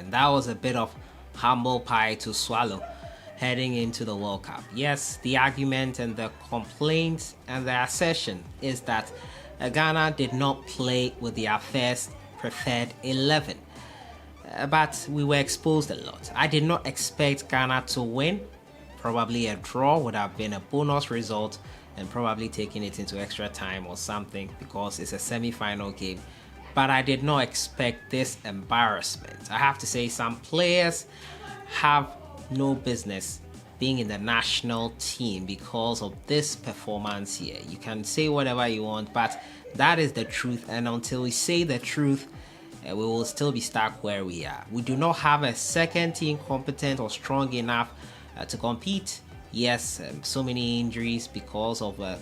and that was a bit of humble pie to swallow heading into the World Cup. Yes, the argument and the complaint and the assertion is that Ghana did not play with their first preferred 11. But we were exposed a lot. I did not expect Ghana to win. Probably a draw would have been a bonus result and probably taking it into extra time or something because it's a semi-final game. But I did not expect this embarrassment. I have to say some players have no business being in the national team because of this performance here. You can say whatever you want, but that is the truth, and until we say the truth, we will still be stuck where we are. We do not have a second team competent or strong enough to compete. Yes, so many injuries because of a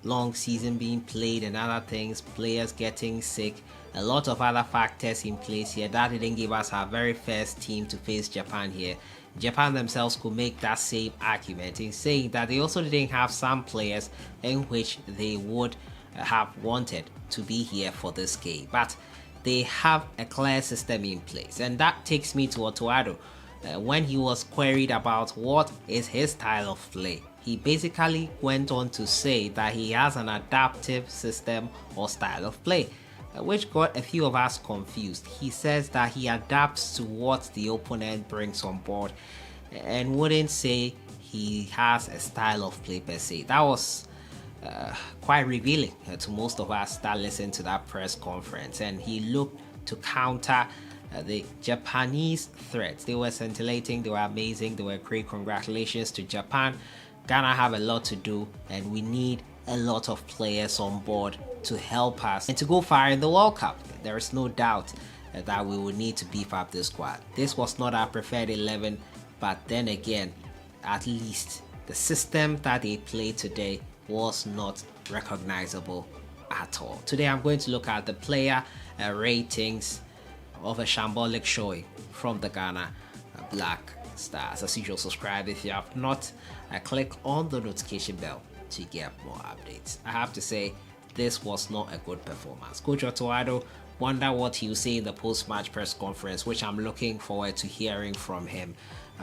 long season being played and other things, players getting sick, a lot of other factors in place here. That didn't give us our very first team to face Japan here. Japan themselves could make that same argument in saying that they also didn't have some players in which they would have wanted to be here for this game, but they have a clear system in place. And that takes me to Otuado. When he was queried about what is his style of play, he basically went on to say that he has an adaptive system or style of play, which got a few of us confused. He says that he adapts to what the opponent brings on board and wouldn't say he has a style of play per se. That was quite revealing to most of us that listened to that press conference, and he looked to counter the Japanese threats. They were scintillating, they were amazing, they were great. Congratulations to Japan. Ghana have a lot to do, and we need a lot of players on board to help us and to go far in the World Cup. There is no doubt that we will need to beef up this squad. This was not our preferred 11, but then again, at least the system that they played today was not recognizable at all. Today I'm going to look at the player ratings of a shambolic showing from the Ghana Black Stars. As usual, subscribe if you have not. Click on the notification bell to get more updates. I have to say, this was not a good performance. Coach Otuado, wonder what he'll say in the post-match press conference, which I'm looking forward to hearing from him.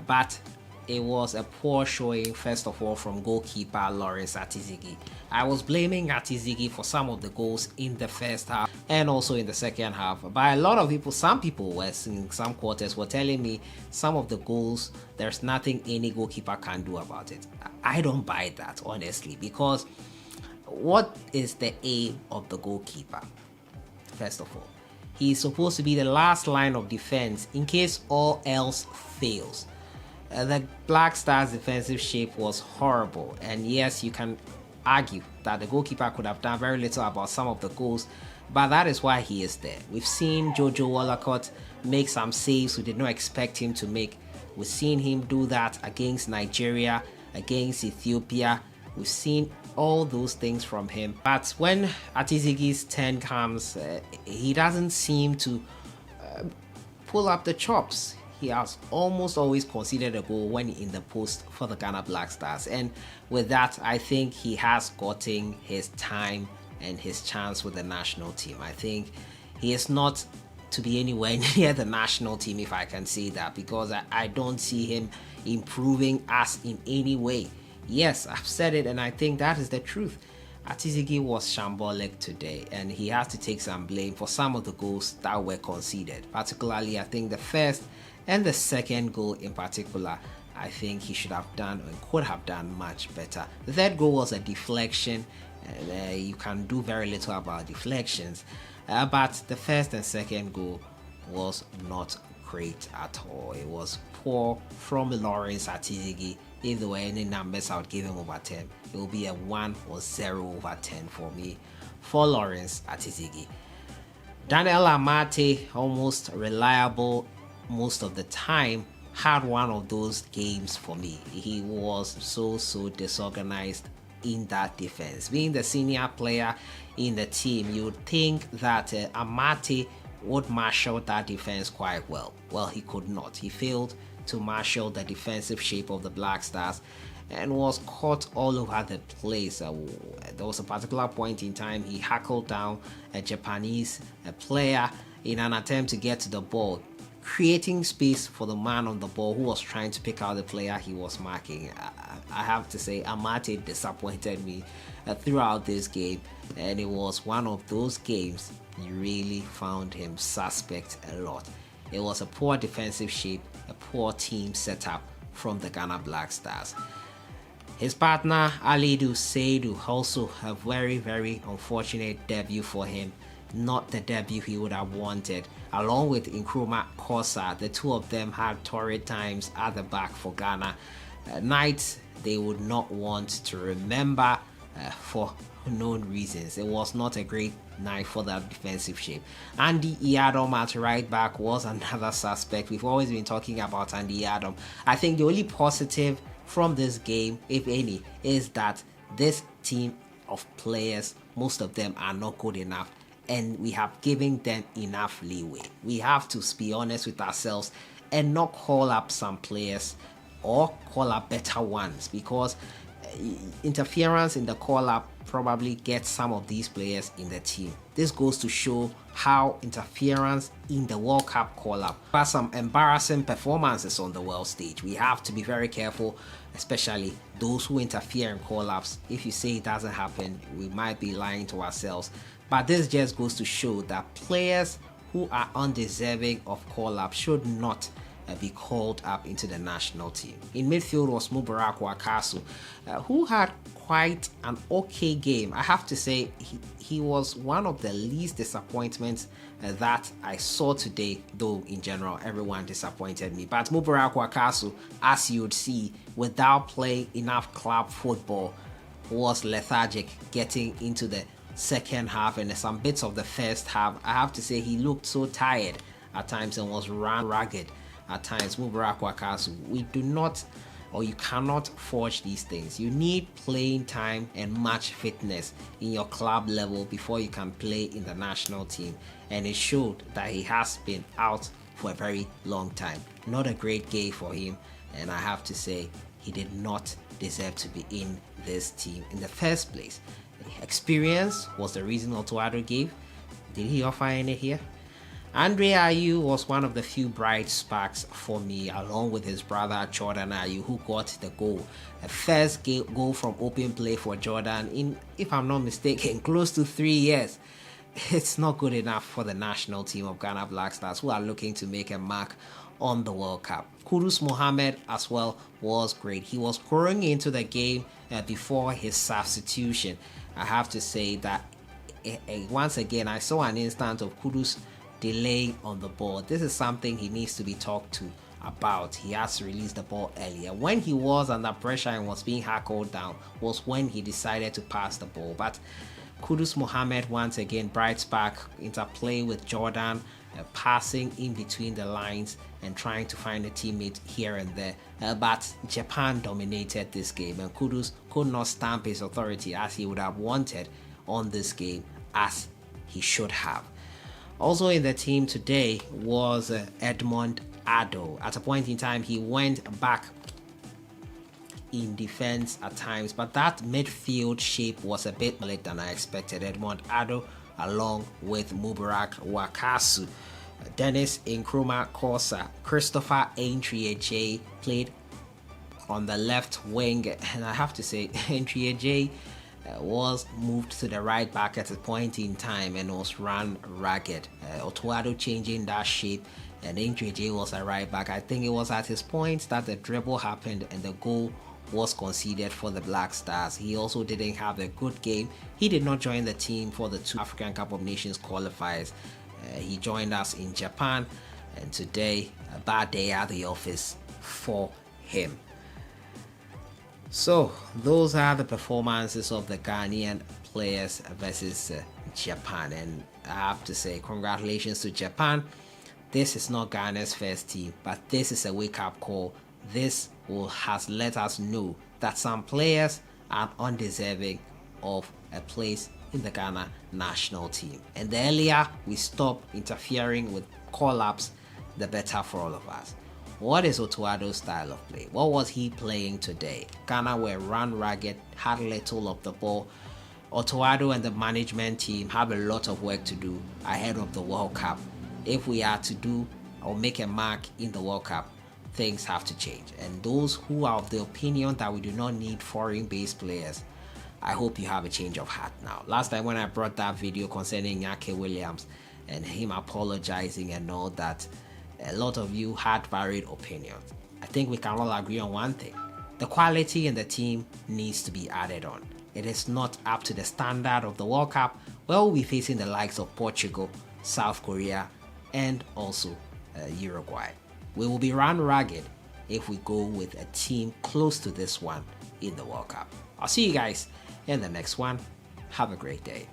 But it was a poor showing, first of all, from goalkeeper Lawrence Atizigi. I was blaming Atizigi for some of the goals in the first half and also in the second half. But a lot of people, some people were in some quarters were telling me some of the goals, there's nothing any goalkeeper can do about it. I don't buy that, honestly, because what is the aim of the goalkeeper? First of all, he's supposed to be the last line of defense in case all else fails. The Black Stars defensive shape was horrible, and yes, you can argue that the goalkeeper could have done very little about some of the goals, but that is why he is there. We've seen Jojo Wallacott make some saves we did not expect him to make. We've seen him do that against Nigeria, against Ethiopia. We've seen all those things from him, but when Atizigi's turn comes, he doesn't seem to pull up the chops. He has almost always conceded a goal when in the post for the Ghana Black Stars, and with that, I think he has gotten his time and his chance with the national team. I think he is not to be anywhere near the national team, if I can say that, because I don't see him improving us in any way. Yes, I've said it, and I think that is the truth. Atizigi was shambolic today, and he has to take some blame for some of the goals that were conceded. Particularly, I think the first and the second goal in particular, I think he should have done and could have done much better. The third goal was a deflection, and you can do very little about deflections. But the first and second goal was not great at all. It was poor from Lawrence Atizigi. If there were any numbers, I would give him over 10. It will be a 1 or 0 over 10 for me for Lawrence Atizigi. Daniel Amate, almost reliable most of the time, had one of those games for me. He was so disorganized in that defense. Being the senior player in the team, you'd think that Amate would marshal that defense quite well. Well, he could not. He failed to marshal the defensive shape of the Black Stars and was caught all over the place. There was a particular point in time he hackled down a Japanese player in an attempt to get to the ball. creating space for the man on the ball who was trying to pick out the player he was marking. I have to say, Amate disappointed me throughout this game, and it was one of those games you really found him suspect a lot. It was a poor defensive shape, a poor team setup from the Ghana Black Stars. His partner Alidu Seidu also a very, very unfortunate debut for him. Not the debut he would have wanted. Along with Nkrumah Kosa, the two of them had torrid times at the back for Ghana. Nights they would not want to remember for known reasons. It was not a great night for that defensive shape. Andy Iadom at right back was another suspect. We've always been talking about Andy Iadom. I think the only positive from this game, if any, is that this team of players, most of them are not good enough, and we have given them enough leeway. We have to be honest with ourselves and not call up some players or call up better ones, because interference in the call up probably gets some of these players in the team. This goes to show how interference in the World Cup call up has some embarrassing performances on the world stage. We have to be very careful, especially those who interfere in call ups. If you say it doesn't happen, we might be lying to ourselves. But this just goes to show that players who are undeserving of call up should not be called up into the national team. In midfield was Mubarak Wakasu, who had quite an okay game. I have to say he was one of the least disappointments that I saw today, though in general everyone disappointed me. But Mubarak Wakasu, as you would see, without playing enough club football, was lethargic getting into the second half and some bits of the first half. I have to say he looked so tired at times and was run ragged at times. Mubarak Wakasu, we do not, or you cannot forge these things. You need playing time and match fitness in your club level before you can play in the national team, and it showed that he has been out for a very long time. Not a great game for him, and I have to say he did not deserve to be in this team in the first place. Experience was the reason Otuado gave. Did he offer any here? Andre Ayew was one of the few bright sparks for me, along with his brother Jordan Ayew, who got the goal. A first goal from open play for Jordan in, if I'm not mistaken, close to 3 years. It's not good enough for the national team of Ghana Black Stars, who are looking to make a mark on the World Cup. Kudus Mohammed as well was great. He was growing into the game before his substitution. I have to say that once again I saw an instance of Kudus delay on the ball. This is something he needs to be talked to about. He has to release the ball earlier. When he was under pressure and was being hackled down was when he decided to pass the ball. But Kudus Mohammed once again, bright spark, interplay with Jordan, passing in between the lines and trying to find a teammate here and there. But Japan dominated this game, and Kudus could not stamp his authority as he would have wanted on this game, as he should have. Also in the team today was Edmond Addo. At a point in time, he went back in defense at times, but that midfield shape was a bit late than I expected. Edmond Addo along with Mubarak Wakasu, Dennis Nkrumah Kosa, Christopher Aintrieje played on the left wing, and I have to say Aintrieje was moved to the right back at a point in time and was run ragged. Otuado changing that shape, and Aintrieje was a right back. I think it was at his point that the dribble happened and the goal was conceded for the Black Stars. He also didn't have a good game. He did not join the team for the 2 African Cup of Nations qualifiers. He joined us in Japan, and today a bad day at the office for him. So those are the performances of the Ghanaian players versus Japan, and I have to say congratulations to Japan. This is not Ghana's first team, but this is a wake-up call. This has let us know that some players are undeserving of a place in the Ghana national team, and the earlier we stop interfering with call-ups, the better for all of us. What is Otuado's style of play? What was he playing today? Ghana were run ragged, had little of the ball. Otuado and the management team have a lot of work to do ahead of the World Cup. If we are to do or make a mark in the World Cup, things have to change. And those who are of the opinion that we do not need foreign-based players, I hope you have a change of heart now. Last time when I brought that video concerning Nyake Williams and him apologizing and all that, a lot of you had varied opinions. I think we can all agree on one thing. The quality in the team needs to be added on. It is not up to the standard of the World Cup, where we'll be facing the likes of Portugal, South Korea, and also Uruguay. We will be run ragged if we go with a team close to this one in the World Cup. I'll see you guys in the next one. Have a great day.